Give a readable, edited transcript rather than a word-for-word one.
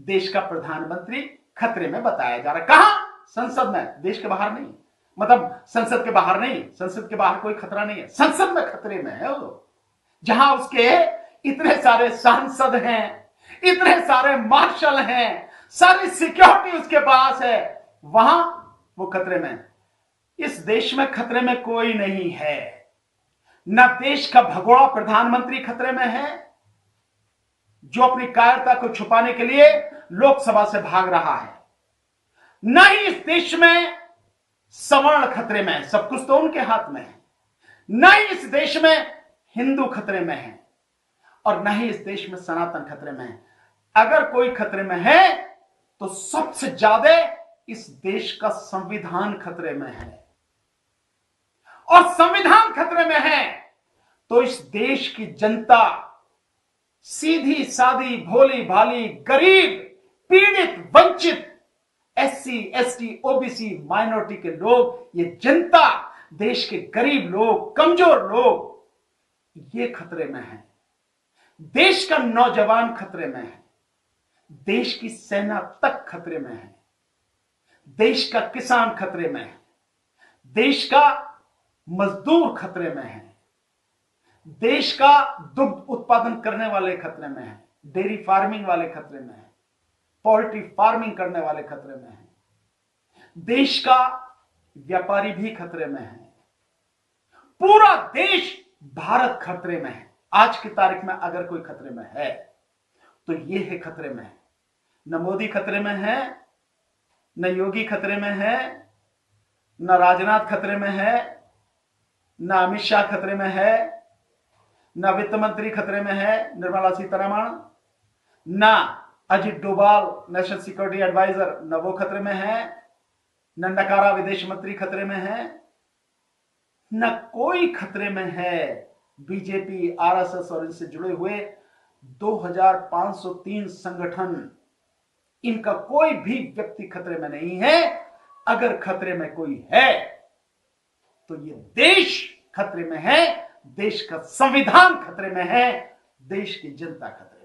देश का प्रधानमंत्री खतरे में बताया जा रहा है। कहां? संसद में, देश के बाहर नहीं, मतलब संसद के बाहर नहीं, संसद के बाहर कोई खतरा नहीं है, संसद में खतरे में है वो, जहां उसके इतने सारे सांसद हैं, इतने सारे मार्शल हैं, सारी सिक्योरिटी उसके पास है, वहां वो खतरे में। इस देश में खतरे में कोई नहीं है। न देश का भगोड़ा प्रधानमंत्री खतरे में है, जो अपनी कायरता को छुपाने के लिए लोकसभा से भाग रहा है, न ही इस देश में सवर्ण खतरे में है, सब कुछ तो उनके हाथ में है, न ही इस देश में हिंदू खतरे में है, और न ही इस देश में सनातन खतरे में है। अगर कोई खतरे में है तो सबसे ज्यादा इस देश का संविधान खतरे में है, और संविधान खतरे में है तो इस देश की जनता, सीधी सादी भोली भाली गरीब पीड़ित वंचित एससी एसटी ओबीसी माइनॉरिटी के लोग, ये जनता, देश के गरीब लोग, कमजोर लोग, ये खतरे में है। देश का नौजवान खतरे में है, देश की सेना तक खतरे में है, देश का किसान खतरे में है, देश का मजदूर खतरे में है, देश का दुग्ध उत्पादन करने वाले खतरे में है, डेयरी फार्मिंग वाले खतरे में है, पोल्ट्री फार्मिंग करने वाले खतरे में है, देश का व्यापारी भी खतरे में है, पूरा देश भारत खतरे में है। आज की तारीख में अगर कोई खतरे में है तो ये है खतरे में है। न मोदी खतरे में है, न योगी खतरे में है, न राजनाथ खतरे में है, न अमित शाह खतरे में है, न वित्त मंत्री खतरे में है निर्मला सीतारमण, न Ajit Doval national security adviser, न वो खतरे में है, न नकारा विदेश मंत्री खतरे में है, न कोई खतरे में है। बीजेपी, आरएसएस और इनसे जुड़े हुए 2503 संगठन, इनका कोई भी व्यक्ति खतरे में नहीं है। अगर खतरे में कोई है तो ये देश खतरे में है, देश का संविधान खतरे में है, देश की जनता खतरे में है।